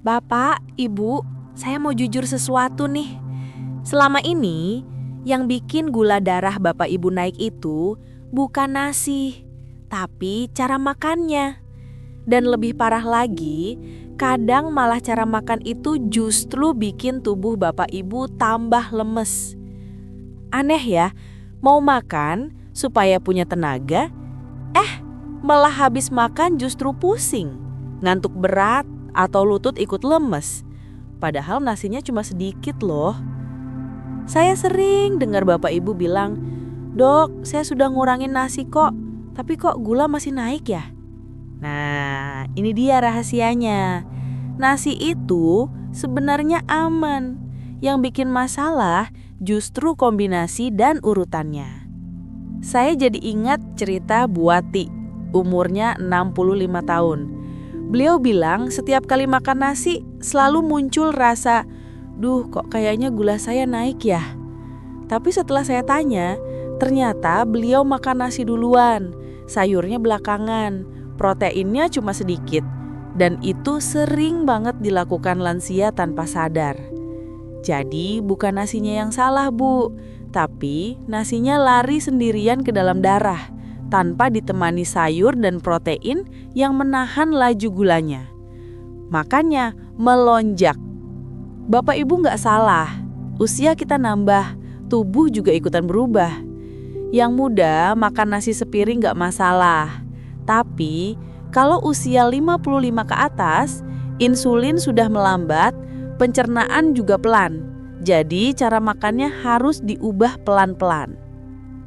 Bapak, Ibu, saya mau jujur sesuatu nih. Selama ini, yang bikin gula darah Bapak Ibu naik itu bukan nasi, tapi cara makannya. Dan lebih parah lagi, kadang malah cara makan itu justru bikin tubuh Bapak Ibu tambah lemes. Aneh ya, mau makan supaya punya tenaga, malah habis makan justru pusing, ngantuk berat, atau lutut ikut lemes. Padahal nasinya cuma sedikit loh. Saya sering dengar Bapak Ibu bilang, "Dok, saya sudah ngurangin nasi kok, tapi kok gula masih naik ya?" Nah, ini dia rahasianya. Nasi itu sebenarnya aman. Yang bikin masalah justru kombinasi dan urutannya. Saya jadi ingat cerita Bu Wati, umurnya 65 tahun. Beliau bilang setiap kali makan nasi selalu muncul rasa, "Duh, kok kayaknya gula saya naik ya?" Tapi setelah saya tanya, ternyata beliau makan nasi duluan, sayurnya belakangan, proteinnya cuma sedikit. Dan itu sering banget dilakukan lansia tanpa sadar. Jadi bukan nasinya yang salah, Bu, tapi nasinya lari sendirian ke dalam darah tanpa ditemani sayur dan protein yang menahan laju gulanya. Makanya melonjak. Bapak Ibu nggak salah, usia kita nambah, tubuh juga ikutan berubah. Yang muda makan nasi sepiring nggak masalah. Tapi kalau usia 55 ke atas, insulin sudah melambat, pencernaan juga pelan. Jadi cara makannya harus diubah pelan-pelan.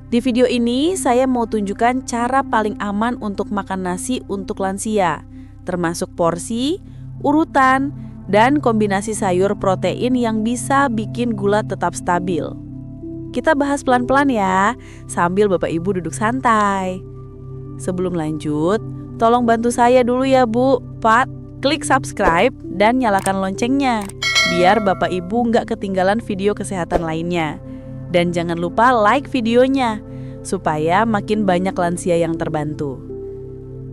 Di video ini saya mau tunjukkan cara paling aman untuk makan nasi untuk lansia, termasuk porsi, urutan, dan kombinasi sayur protein yang bisa bikin gula tetap stabil. Kita bahas pelan-pelan ya, sambil Bapak Ibu duduk santai. Sebelum lanjut, tolong bantu saya dulu ya Bu, Pak, klik subscribe dan nyalakan loncengnya, biar Bapak Ibu nggak ketinggalan video kesehatan lainnya. Dan jangan lupa like videonya, supaya makin banyak lansia yang terbantu.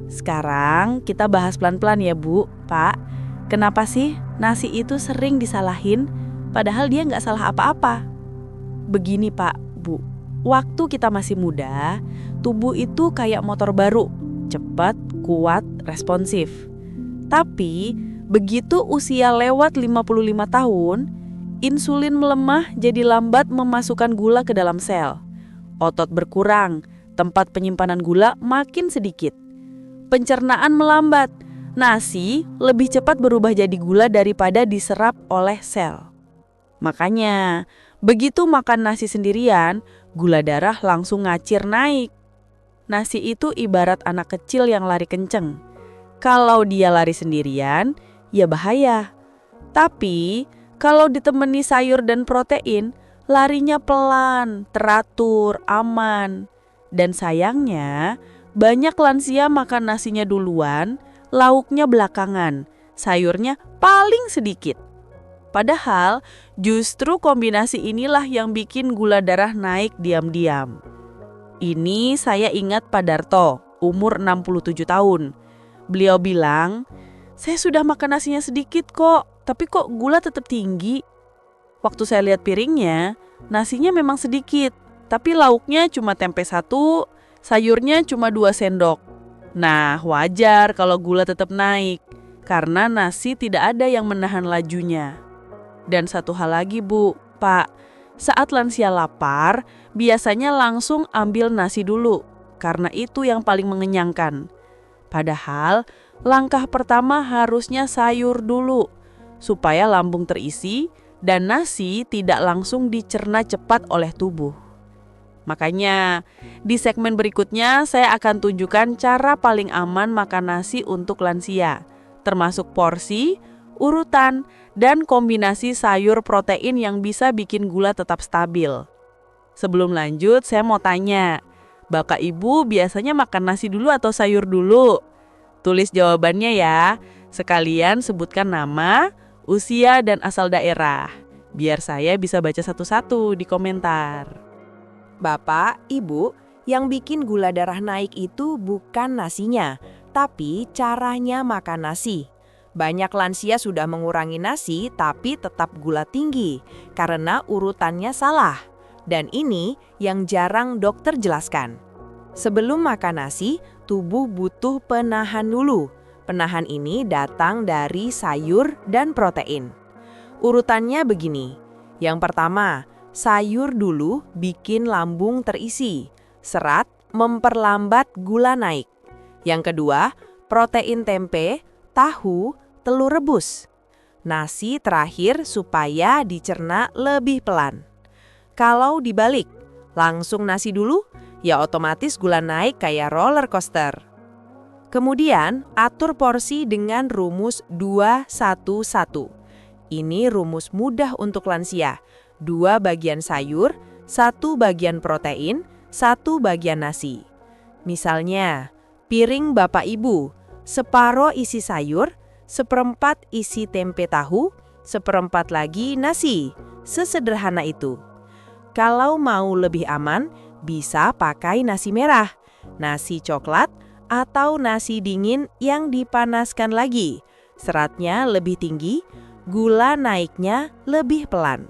Sekarang kita bahas pelan-pelan ya Bu, Pak. Kenapa sih nasi itu sering disalahin, padahal dia nggak salah apa-apa? Begini Pak, Bu, waktu kita masih muda, tubuh itu kayak motor baru, cepat, kuat, responsif. Tapi begitu usia lewat 55 tahun, insulin melemah jadi lambat memasukkan gula ke dalam sel. Otot berkurang, tempat penyimpanan gula makin sedikit. Pencernaan melambat, nasi lebih cepat berubah jadi gula daripada diserap oleh sel. Makanya, begitu makan nasi sendirian, gula darah langsung ngacir naik. Nasi itu ibarat anak kecil yang lari kenceng. Kalau dia lari sendirian, ya bahaya. Tapi kalau ditemani sayur dan protein, larinya pelan, teratur, aman. Dan sayangnya, banyak lansia makan nasinya duluan, lauknya belakangan, sayurnya paling sedikit. Padahal justru kombinasi inilah yang bikin gula darah naik diam-diam. Ini saya ingat Pak Darto, umur 67 tahun. Beliau bilang, "Saya sudah makan nasinya sedikit kok, tapi kok gula tetap tinggi." Waktu saya lihat piringnya, nasinya memang sedikit, tapi lauknya cuma tempe 1, sayurnya cuma 2 sendok. Nah, wajar kalau gula tetap naik, karena nasi tidak ada yang menahan lajunya. Dan satu hal lagi Bu, Pak, saat lansia lapar, biasanya langsung ambil nasi dulu, karena itu yang paling mengenyangkan. Padahal langkah pertama harusnya sayur dulu, supaya lambung terisi dan nasi tidak langsung dicerna cepat oleh tubuh. Makanya di segmen berikutnya saya akan tunjukkan cara paling aman makan nasi untuk lansia, termasuk porsi, urutan, dan kombinasi sayur protein yang bisa bikin gula tetap stabil. Sebelum lanjut, saya mau tanya, Bapak Ibu biasanya makan nasi dulu atau sayur dulu? Tulis jawabannya ya. Sekalian sebutkan nama, usia, dan asal daerah. Biar saya bisa baca satu-satu di komentar. Bapak, Ibu, yang bikin gula darah naik itu bukan nasinya, tapi caranya makan nasi. Banyak lansia sudah mengurangi nasi tapi tetap gula tinggi karena urutannya salah. Dan ini yang jarang dokter jelaskan. Sebelum makan nasi, tubuh butuh penahan dulu. Penahan ini datang dari sayur dan protein. Urutannya begini. Yang pertama, sayur dulu bikin lambung terisi. Serat memperlambat gula naik. Yang kedua, protein tempe, tahu, telur rebus. Nasi terakhir supaya dicerna lebih pelan. Kalau dibalik, langsung nasi dulu, ya otomatis gula naik kayak roller coaster. Kemudian, atur porsi dengan rumus 2-1-1. Ini rumus mudah untuk lansia. 2 bagian sayur, 1 bagian protein, 1 bagian nasi. Misalnya, piring Bapak Ibu, separuh isi sayur, 1/4 isi tempe tahu, 1/4 lagi nasi. Sesederhana itu. Kalau mau lebih aman, bisa pakai nasi merah, nasi coklat, atau nasi dingin yang dipanaskan lagi. Seratnya lebih tinggi, gula naiknya lebih pelan.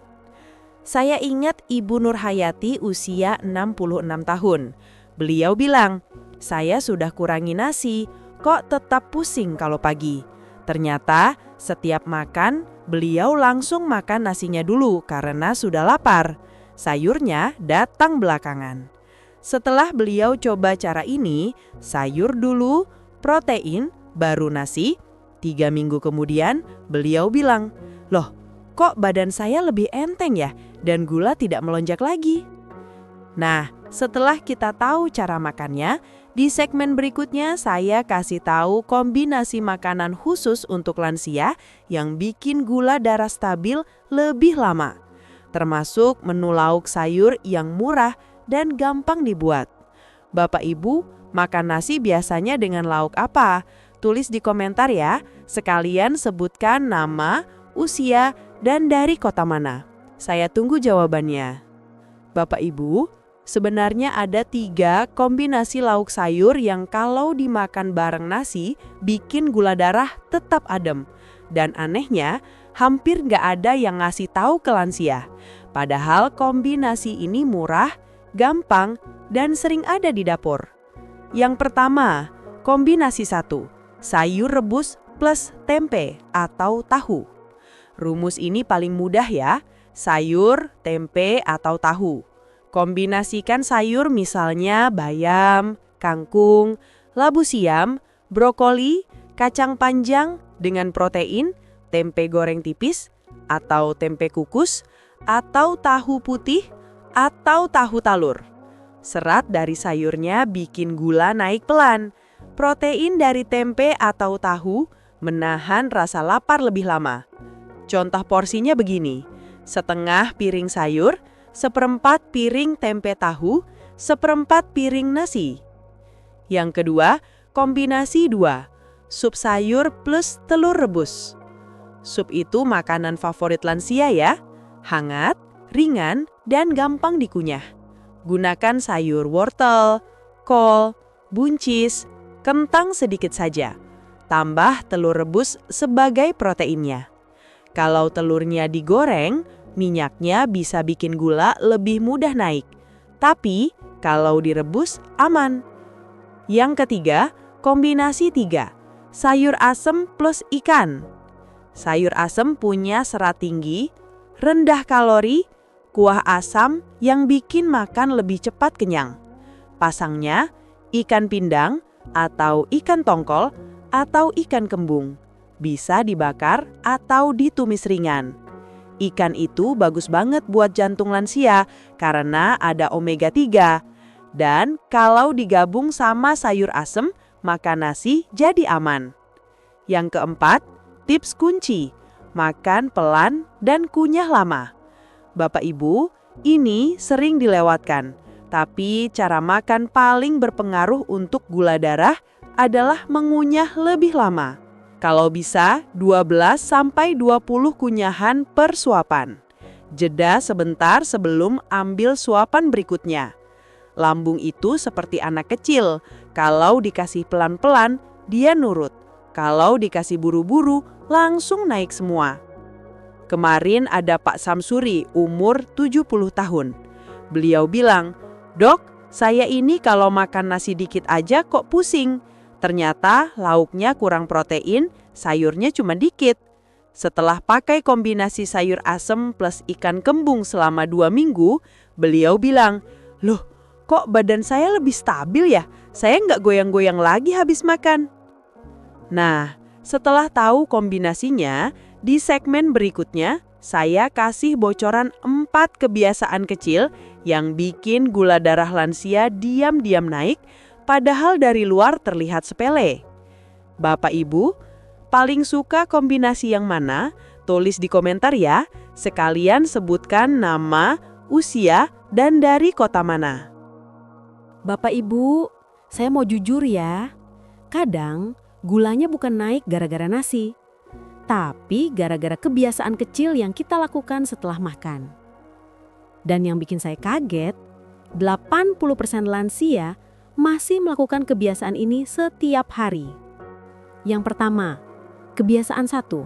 Saya ingat Ibu Nurhayati usia 66 tahun. Beliau bilang, "Saya sudah kurangi nasi, kok tetap pusing kalau pagi?" Ternyata setiap makan, beliau langsung makan nasinya dulu karena sudah lapar. Sayurnya datang belakangan. Setelah beliau coba cara ini, sayur dulu, protein, baru nasi. 3 minggu kemudian, beliau bilang, "Loh, kok badan saya lebih enteng ya dan gula tidak melonjak lagi?" Nah, setelah kita tahu cara makannya, di segmen berikutnya saya kasih tahu kombinasi makanan khusus untuk lansia yang bikin gula darah stabil lebih lama. Termasuk menu lauk sayur yang murah dan gampang dibuat. Bapak Ibu, makan nasi biasanya dengan lauk apa? Tulis di komentar ya, sekalian sebutkan nama, usia, dan dari kota mana. Saya tunggu jawabannya. Bapak Ibu, sebenarnya ada 3 kombinasi lauk sayur yang kalau dimakan bareng nasi bikin gula darah tetap adem. Dan anehnya, hampir nggak ada yang ngasih tahu ke lansia. Padahal kombinasi ini murah, gampang, dan sering ada di dapur. Yang pertama, kombinasi 1, sayur rebus plus tempe atau tahu. Rumus ini paling mudah ya, sayur, tempe, atau tahu. Kombinasikan sayur misalnya bayam, kangkung, labu siam, brokoli, kacang panjang dengan protein, tempe goreng tipis, atau tempe kukus, atau tahu putih, atau tahu talur. Serat dari sayurnya bikin gula naik pelan. Protein dari tempe atau tahu menahan rasa lapar lebih lama. Contoh porsinya begini, setengah piring sayur, 1/4 piring tempe tahu, 1/4 piring nasi. Yang kedua, kombinasi 2, sup sayur plus telur rebus. Sup itu makanan favorit lansia ya, hangat, ringan, dan gampang dikunyah. Gunakan sayur wortel, kol, buncis, kentang sedikit saja. Tambah telur rebus sebagai proteinnya. Kalau telurnya digoreng, minyaknya bisa bikin gula lebih mudah naik. Tapi kalau direbus aman. Yang ketiga, kombinasi 3, sayur asem plus ikan. Sayur asem punya serat tinggi, rendah kalori, kuah asam yang bikin makan lebih cepat kenyang. Pasangnya ikan pindang atau ikan tongkol atau ikan kembung. Bisa dibakar atau ditumis ringan. Ikan itu bagus banget buat jantung lansia karena ada omega 3. Dan kalau digabung sama sayur asem, makan nasi jadi aman. Yang keempat, tips kunci, makan pelan dan kunyah lama. Bapak Ibu, ini sering dilewatkan. Tapi cara makan paling berpengaruh untuk gula darah adalah mengunyah lebih lama. Kalau bisa 12-20 kunyahan per suapan. Jeda sebentar sebelum ambil suapan berikutnya. Lambung itu seperti anak kecil. Kalau dikasih pelan-pelan, dia nurut. Kalau dikasih buru-buru, langsung naik semua. Kemarin ada Pak Samsuri, umur 70 tahun. Beliau bilang, "Dok, saya ini kalau makan nasi dikit aja kok pusing. Ternyata lauknya kurang protein, sayurnya cuma dikit." Setelah pakai kombinasi sayur asem plus ikan kembung selama 2 minggu, beliau bilang, "Loh, kok badan saya lebih stabil ya? Saya nggak goyang-goyang lagi habis makan." Nah, setelah tahu kombinasinya, di segmen berikutnya, saya kasih bocoran 4 kebiasaan kecil yang bikin gula darah lansia diam-diam naik, padahal dari luar terlihat sepele. Bapak Ibu, paling suka kombinasi yang mana? Tulis di komentar ya, sekalian sebutkan nama, usia, dan dari kota mana. Bapak Ibu, saya mau jujur ya. Kadang gulanya bukan naik gara-gara nasi, tapi gara-gara kebiasaan kecil yang kita lakukan setelah makan. Dan yang bikin saya kaget, 80% lansia masih melakukan kebiasaan ini setiap hari. Yang pertama, kebiasaan 1.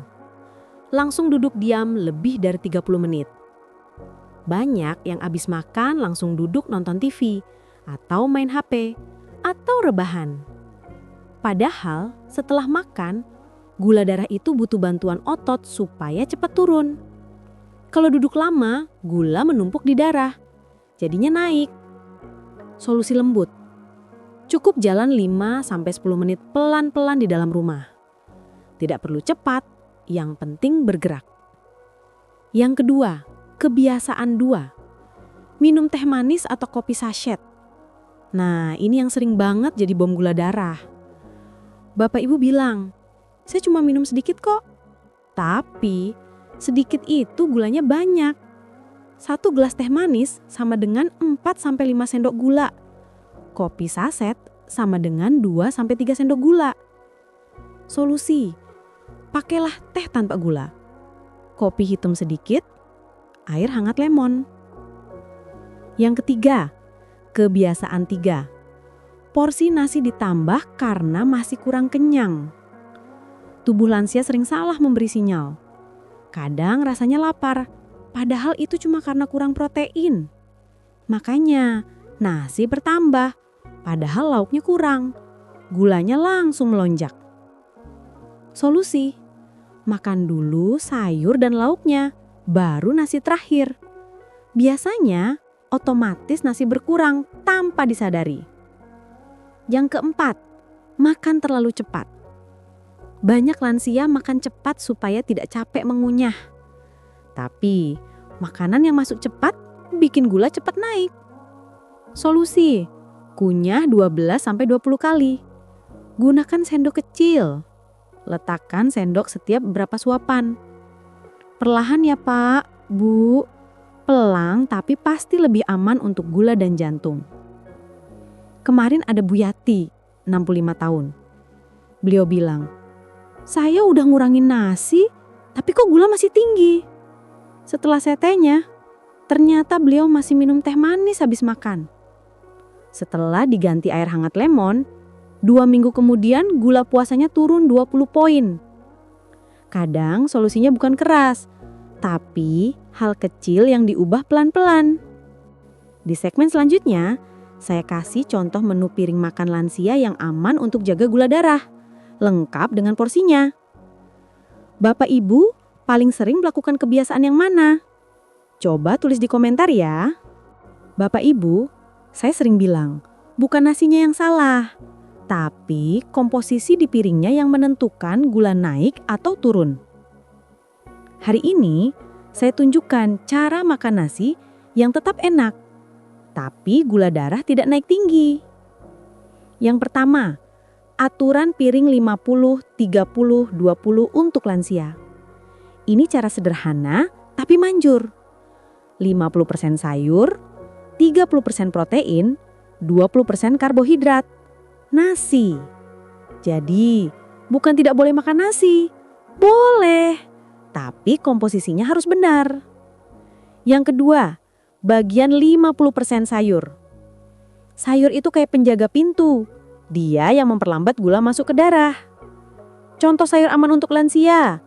Langsung duduk diam lebih dari 30 menit. Banyak yang abis makan langsung duduk nonton TV, atau main HP, atau rebahan. Padahal setelah makan, gula darah itu butuh bantuan otot supaya cepat turun. Kalau duduk lama, gula menumpuk di darah, jadinya naik. Solusi lembut. Cukup jalan 5-10 menit pelan-pelan di dalam rumah. Tidak perlu cepat, yang penting bergerak. Yang kedua, kebiasaan 2. Minum teh manis atau kopi sachet. Nah, ini yang sering banget jadi bom gula darah. Bapak Ibu bilang, "Saya cuma minum sedikit kok." Tapi sedikit itu gulanya banyak. 1 gelas teh manis sama dengan 4-5 sendok gula. Kopi saset sama dengan 2-3 sendok gula. Solusi, pakailah teh tanpa gula. Kopi hitam sedikit, air hangat lemon. Yang ketiga, kebiasaan 3. Porsi nasi ditambah karena masih kurang kenyang. Tubuh lansia sering salah memberi sinyal. Kadang rasanya lapar, padahal itu cuma karena kurang protein. Makanya nasi bertambah, padahal lauknya kurang. Gulanya langsung melonjak. Solusi, makan dulu sayur dan lauknya, baru nasi terakhir. Biasanya otomatis nasi berkurang tanpa disadari. Yang keempat, makan terlalu cepat. Banyak lansia makan cepat supaya tidak capek mengunyah. Tapi, makanan yang masuk cepat bikin gula cepat naik. Solusi, kunyah 12-20 kali. Gunakan sendok kecil. Letakkan sendok setiap beberapa suapan. Perlahan ya Pak, Bu. Pelang tapi pasti lebih aman untuk gula dan jantung. Kemarin ada Bu Yati, 65 tahun. Beliau bilang, "Saya udah ngurangin nasi, tapi kok gula masih tinggi?" Setelah saya tanya, ternyata beliau masih minum teh manis habis makan. Setelah diganti air hangat lemon, 2 minggu kemudian gula puasanya turun 20 poin. Kadang solusinya bukan keras, tapi hal kecil yang diubah pelan-pelan. Di segmen selanjutnya, saya kasih contoh menu piring makan lansia yang aman untuk jaga gula darah, lengkap dengan porsinya. Bapak Ibu paling sering melakukan kebiasaan yang mana? Coba tulis di komentar ya. Bapak Ibu, saya sering bilang, bukan nasinya yang salah, tapi komposisi di piringnya yang menentukan gula naik atau turun. Hari ini, saya tunjukkan cara makan nasi yang tetap enak, tapi gula darah tidak naik tinggi. Yang pertama, aturan piring 50-30-20 untuk lansia. Ini cara sederhana tapi manjur. 50% sayur, 30% protein, 20% karbohidrat. Nasi. Jadi, bukan tidak boleh makan nasi. Boleh, tapi komposisinya harus benar. Yang kedua, bagian 50% sayur. Sayur itu kayak penjaga pintu. Dia yang memperlambat gula masuk ke darah. Contoh sayur aman untuk lansia: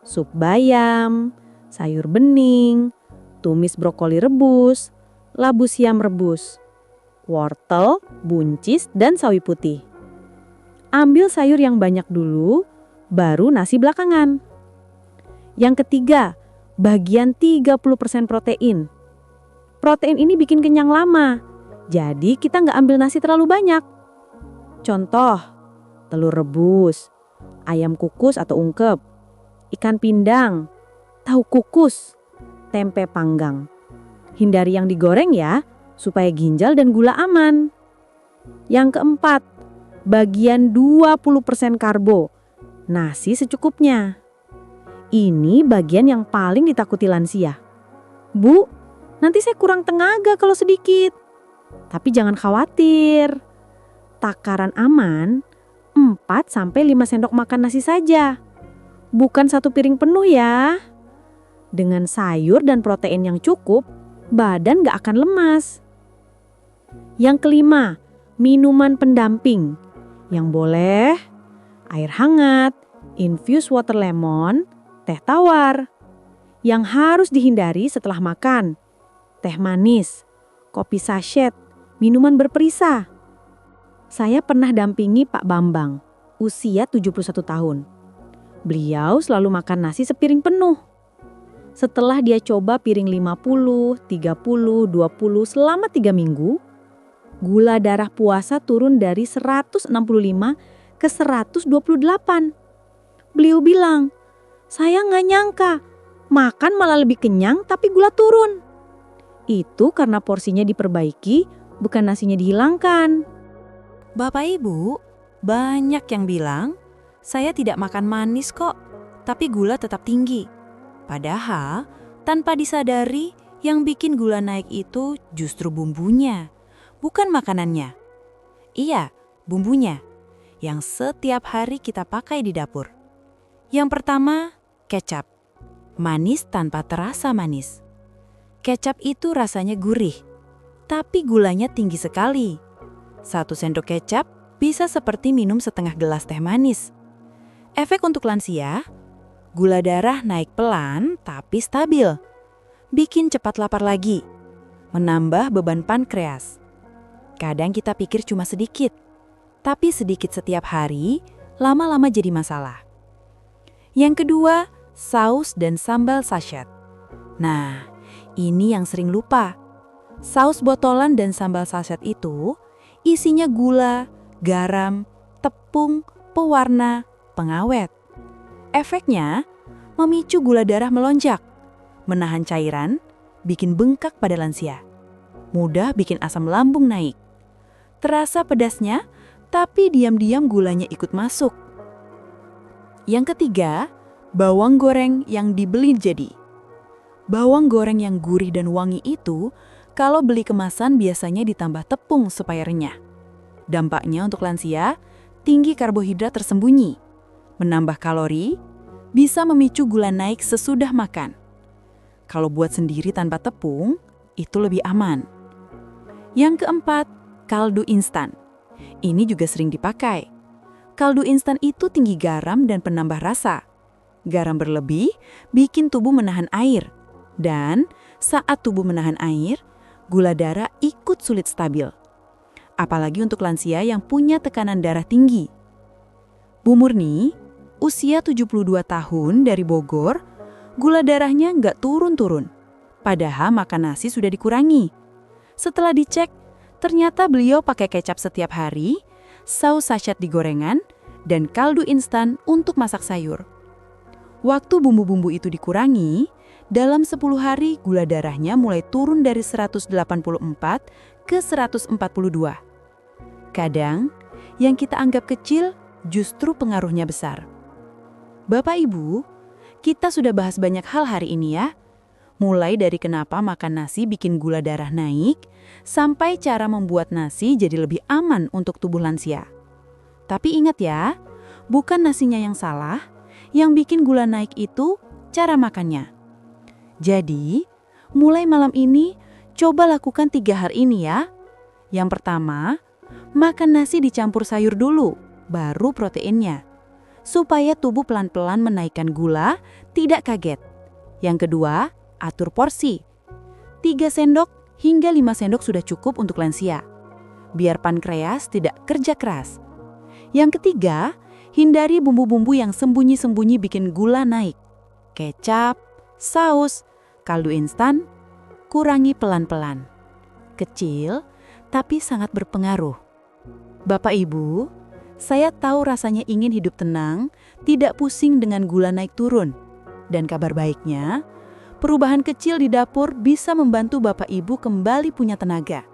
sup bayam, sayur bening, tumis brokoli rebus, labu siam rebus, wortel, buncis, dan sawi putih. Ambil sayur yang banyak dulu, baru nasi belakangan. Yang ketiga, bagian 30% protein. Protein ini bikin kenyang lama, jadi kita nggak ambil nasi terlalu banyak. Contoh, telur rebus, ayam kukus atau ungkep, ikan pindang, tahu kukus, tempe panggang. Hindari yang digoreng ya, supaya ginjal dan gula aman. Yang keempat, bagian 20% karbo, nasi secukupnya. Ini bagian yang paling ditakuti lansia. Bu, nanti saya kurang tenaga kalau sedikit. Tapi jangan khawatir. Takaran aman 4-5 sendok makan nasi saja. Bukan 1 piring penuh ya. Dengan sayur dan protein yang cukup, badan gak akan lemas. Yang kelima, minuman pendamping. Yang boleh air hangat, infused water lemon, teh tawar. Yang harus dihindari setelah makan: teh manis, kopi sachet, minuman berperisa. Saya pernah dampingi Pak Bambang, usia 71 tahun. Beliau selalu makan nasi sepiring penuh. Setelah dia coba piring 50, 30, 20 selama 3 minggu, gula darah puasa turun dari 165 ke 128. Beliau bilang, "Saya nggak nyangka, makan malah lebih kenyang tapi gula turun." Itu karena porsinya diperbaiki, bukan nasinya dihilangkan. Bapak Ibu, banyak yang bilang, saya tidak makan manis kok, tapi gula tetap tinggi. Padahal, tanpa disadari, yang bikin gula naik itu justru bumbunya, bukan makanannya. Iya, bumbunya, yang setiap hari kita pakai di dapur. Yang pertama, kecap. Manis tanpa terasa manis. Kecap itu rasanya gurih, tapi gulanya tinggi sekali. 1 sendok kecap bisa seperti minum setengah gelas teh manis. Efek untuk lansia, gula darah naik pelan tapi stabil. Bikin cepat lapar lagi. Menambah beban pankreas. Kadang kita pikir cuma sedikit, tapi sedikit setiap hari lama-lama jadi masalah. Yang kedua, saus dan sambal sachet. Nah, ini yang sering lupa. Saus botolan dan sambal sachet itu isinya gula, garam, tepung, pewarna, pengawet. Efeknya memicu gula darah melonjak, menahan cairan, bikin bengkak pada lansia. Mudah bikin asam lambung naik. Terasa pedasnya, tapi diam-diam gulanya ikut masuk. Yang ketiga, bawang goreng yang dibeli jadi. Bawang goreng yang gurih dan wangi itu, kalau beli kemasan biasanya ditambah tepung supaya renyah. Dampaknya untuk lansia, tinggi karbohidrat tersembunyi, menambah kalori, bisa memicu gula naik sesudah makan. Kalau buat sendiri tanpa tepung, itu lebih aman. Yang keempat, kaldu instan. Ini juga sering dipakai. Kaldu instan itu tinggi garam dan penambah rasa. Garam berlebih bikin tubuh menahan air. Dan saat tubuh menahan air, gula darah ikut sulit stabil. Apalagi untuk lansia yang punya tekanan darah tinggi. Bu Murni, usia 72 tahun dari Bogor, gula darahnya nggak turun-turun. Padahal makan nasi sudah dikurangi. Setelah dicek, ternyata beliau pakai kecap setiap hari, saus sachet di gorengan, dan kaldu instan untuk masak sayur. Waktu bumbu-bumbu itu dikurangi, dalam 10 hari gula darahnya mulai turun dari 184 ke 142. Kadang, yang kita anggap kecil justru pengaruhnya besar. Bapak Ibu, kita sudah bahas banyak hal hari ini ya. Mulai dari kenapa makan nasi bikin gula darah naik, sampai cara membuat nasi jadi lebih aman untuk tubuh lansia. Tapi ingat ya, bukan nasinya yang salah, yang bikin gula naik itu cara makannya. Jadi, mulai malam ini, coba lakukan 3 hal ini ya. Yang pertama, makan nasi dicampur sayur dulu, baru proteinnya. supaya tubuh pelan-pelan menaikkan gula, tidak kaget. Yang kedua, atur porsi. 3 sendok hingga 5 sendok sudah cukup untuk lansia. Biar pankreas tidak kerja keras. Yang ketiga, hindari bumbu-bumbu yang sembunyi-sembunyi bikin gula naik. Kecap, saus, kaldu instan, kurangi pelan-pelan. Kecil, tapi sangat berpengaruh. Bapak Ibu, saya tahu rasanya ingin hidup tenang, tidak pusing dengan gula naik turun. Dan kabar baiknya, perubahan kecil di dapur bisa membantu Bapak Ibu kembali punya tenaga,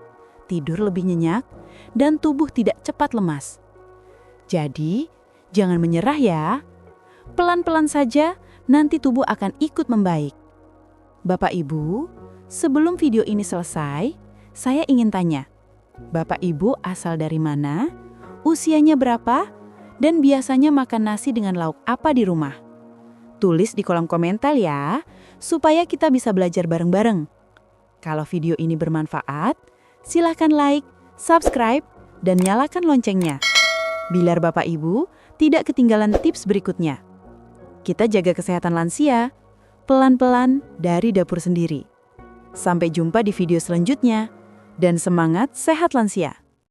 tidur lebih nyenyak, dan tubuh tidak cepat lemas. Jadi, jangan menyerah ya. Pelan-pelan saja, nanti tubuh akan ikut membaik. Bapak Ibu, sebelum video ini selesai, saya ingin tanya, Bapak Ibu asal dari mana, usianya berapa, dan biasanya makan nasi dengan lauk apa di rumah? Tulis di kolom komentar ya, supaya kita bisa belajar bareng-bareng. Kalau video ini bermanfaat, silahkan like, subscribe, dan nyalakan loncengnya. Biar Bapak Ibu tidak ketinggalan tips berikutnya. Kita jaga kesehatan lansia, pelan-pelan dari dapur sendiri. Sampai jumpa di video selanjutnya, dan semangat sehat lansia!